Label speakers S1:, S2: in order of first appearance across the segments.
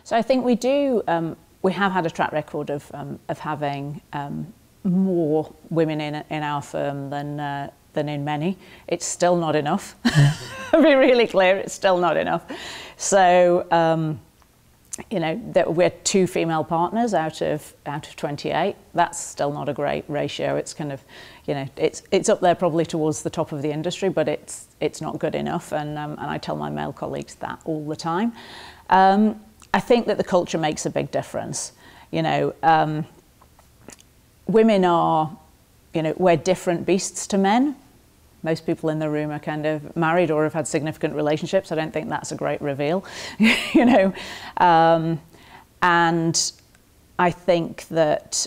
S1: So I think we do. We have had a track record of having more women in our firm than in many. It's still not enough. To be really clear, it's still not enough. So you know, that we're 2 female partners out of 28. That's still not a great ratio. It's kind of, you know, it's up there probably towards the top of the industry, but it's not good enough. And I tell my male colleagues that all the time. I think that the culture makes a big difference. You know, women are, you know, we're different beasts to men. Most people in the room are kind of married or have had significant relationships. I don't think that's a great reveal, you know. And I think that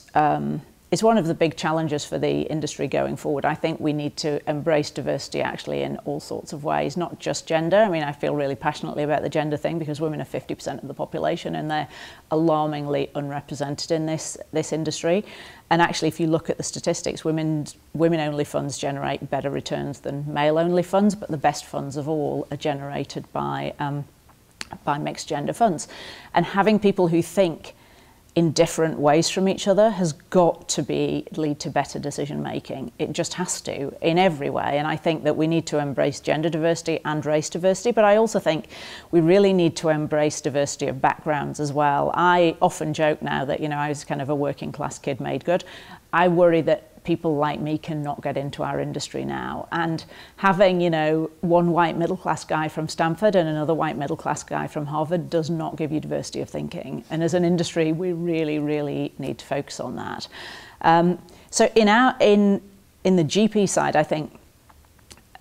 S1: it's one of the big challenges for the industry going forward. I think we need to embrace diversity actually in all sorts of ways, not just gender. I mean, I feel really passionately about the gender thing because women are 50% of the population and they're alarmingly unrepresented in this industry. And actually, if you look at the statistics, women-only funds generate better returns than male-only funds, but the best funds of all are generated by mixed gender funds. And having people who think in different ways from each other has got to lead to better decision making. It just has to, in every way. And I think that we need to embrace gender diversity and race diversity, but I also think we really need to embrace diversity of backgrounds as well. I often joke now that, you know, I was kind of a working class kid made good. I worry that people like me cannot get into our industry now. And having, you know, one white middle class guy from Stanford and another white middle class guy from Harvard does not give you diversity of thinking. And as an industry, we really, really need to focus on that. So in the GP side, I think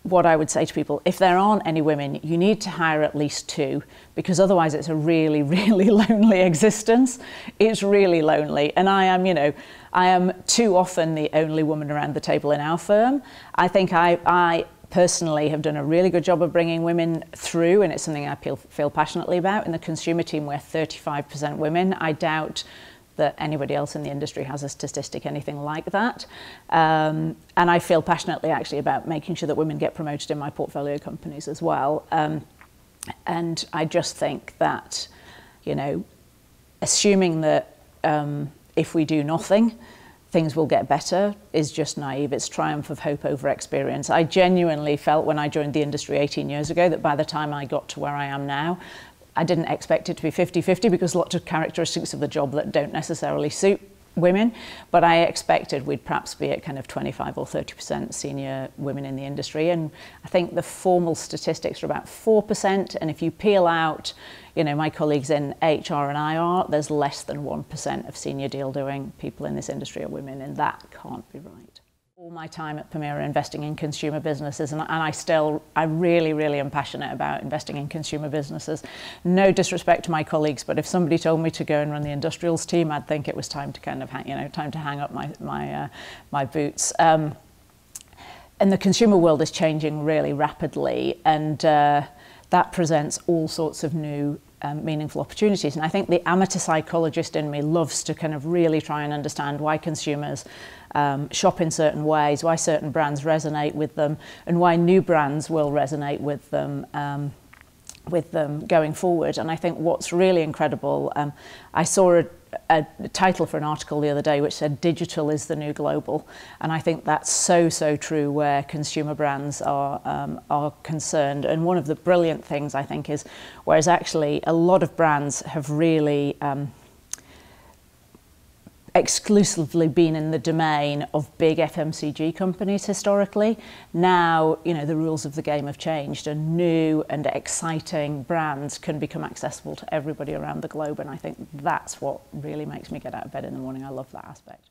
S1: what I would say to people, if there aren't any women, you need to hire at least 2, because otherwise it's a really, really lonely existence. It's really lonely. And I am too often the only woman around the table in our firm. I think I personally have done a really good job of bringing women through, and it's something I feel passionately about. In the consumer team, we're 35% women. I doubt that anybody else in the industry has a statistic anything like that. And I feel passionately actually about making sure that women get promoted in my portfolio companies as well. And I just think that, you know, assuming that if we do nothing, things will get better is just naive. It's triumph of hope over experience. I genuinely felt when I joined the industry 18 years ago that by the time I got to where I am now, I didn't expect it to be 50-50 because lots of characteristics of the job that don't necessarily suit women, but I expected we'd perhaps be at kind of 25 or 30% senior women in the industry. And I think the formal statistics are about 4%. And if you peel out, you know, my colleagues in HR and IR, there's less than 1% of senior deal doing people in this industry are women, and that can't be right. All my time at Permira investing in consumer businesses, and I really, really am passionate about investing in consumer businesses. No disrespect to my colleagues, but if somebody told me to go and run the industrials team, I'd think it was time to kind of hang up my boots. And the consumer world is changing really rapidly, and that presents all sorts of new meaningful opportunities. And I think the amateur psychologist in me loves to kind of really try and understand why consumers shop in certain ways, why certain brands resonate with them, and why new brands will resonate with them going forward. And I think what's really incredible, I saw a title for an article the other day which said digital is the new global, and I think that's so true where consumer brands are concerned. And one of the brilliant things I think is, whereas actually a lot of brands have really exclusively been in the domain of big FMCG companies historically, now, you know, the rules of the game have changed and new and exciting brands can become accessible to everybody around the globe, and I think that's what really makes me get out of bed in the morning. I love that aspect.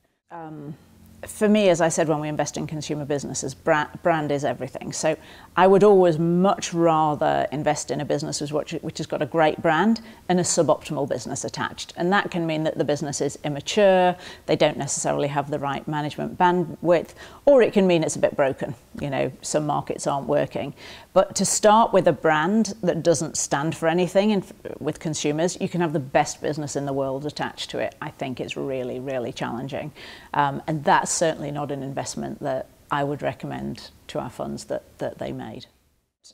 S1: For me, as I said, when we invest in consumer businesses, brand is everything. So I would always much rather invest in a business which has got a great brand and a suboptimal business attached. And that can mean that the business is immature, they don't necessarily have the right management bandwidth, or it can mean it's a bit broken. You know, some markets aren't working. But to start with a brand that doesn't stand for anything with consumers, you can have the best business in the world attached to it. I think it's really, really challenging. And that's certainly not an investment that I would recommend to our funds that they made.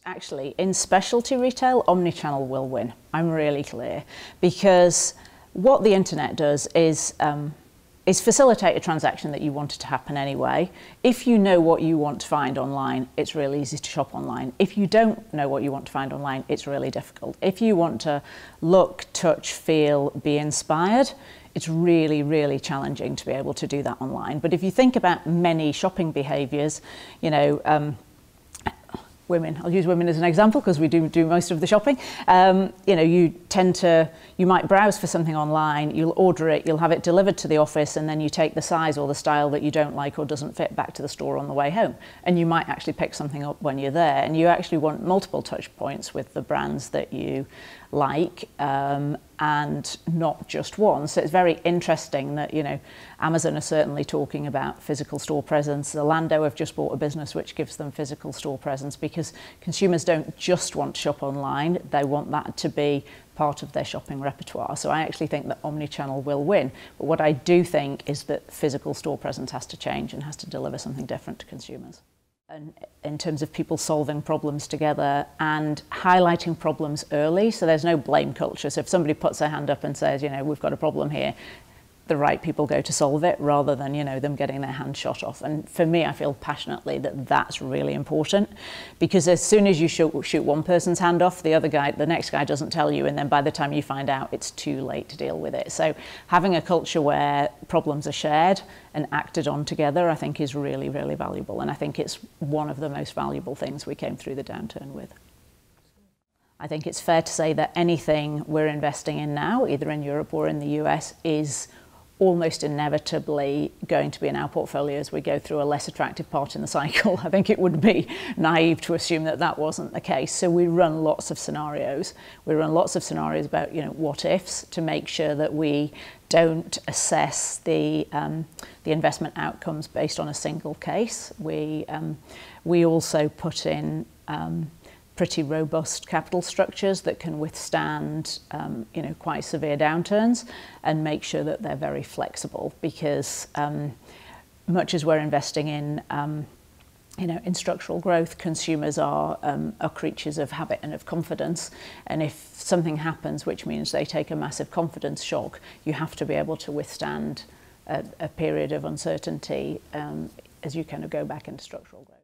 S1: Actually, in specialty retail, omnichannel will win. I'm really clear, because what the internet does is facilitate a transaction that you wanted to happen anyway. If you know what you want to find online, it's really easy to shop online. If you don't know what you want to find online, it's really difficult. If you want to look, touch, feel, be inspired, it's really, really challenging to be able to do that online. But if you think about many shopping behaviours, you know, women, I'll use women as an example because we do most of the shopping. You know, you might browse for something online, you'll order it, you'll have it delivered to the office, and then you take the size or the style that you don't like or doesn't fit back to the store on the way home. And you might actually pick something up when you're there, and you actually want multiple touch points with the brands that you like, and not just one. So it's very interesting that, you know, Amazon are certainly talking about physical store presence. Zalando have just bought a business which gives them physical store presence, because consumers don't just want to shop online, they want that to be part of their shopping repertoire. So I actually think that omnichannel will win. But what I do think is that physical store presence has to change and has to deliver something different to consumers. And in terms of people solving problems together and highlighting problems early, so there's no blame culture. So if somebody puts their hand up and says, you know, we've got a problem here, the right people go to solve it rather than, you know, them getting their hand shot off. And for me, I feel passionately that that's really important, because as soon as you shoot one person's hand off, the next guy doesn't tell you, and then by the time you find out, it's too late to deal with it. So having a culture where problems are shared and acted on together, I think is really, really valuable. And I think it's one of the most valuable things we came through the downturn with. I think it's fair to say that anything we're investing in now, either in Europe or in the US, is almost inevitably going to be in our portfolio as we go through a less attractive part in the cycle. I think it would be naive to assume that that wasn't the case. So we run lots of scenarios. We run lots of scenarios about, you know, what ifs, to make sure that we don't assess the investment outcomes based on a single case. We also put in pretty robust capital structures that can withstand you know, quite severe downturns, and make sure that they're very flexible, because much as we're investing in you know, in structural growth, consumers are creatures of habit and of confidence, and if something happens which means they take a massive confidence shock, you have to be able to withstand a period of uncertainty as you kind of go back into structural growth.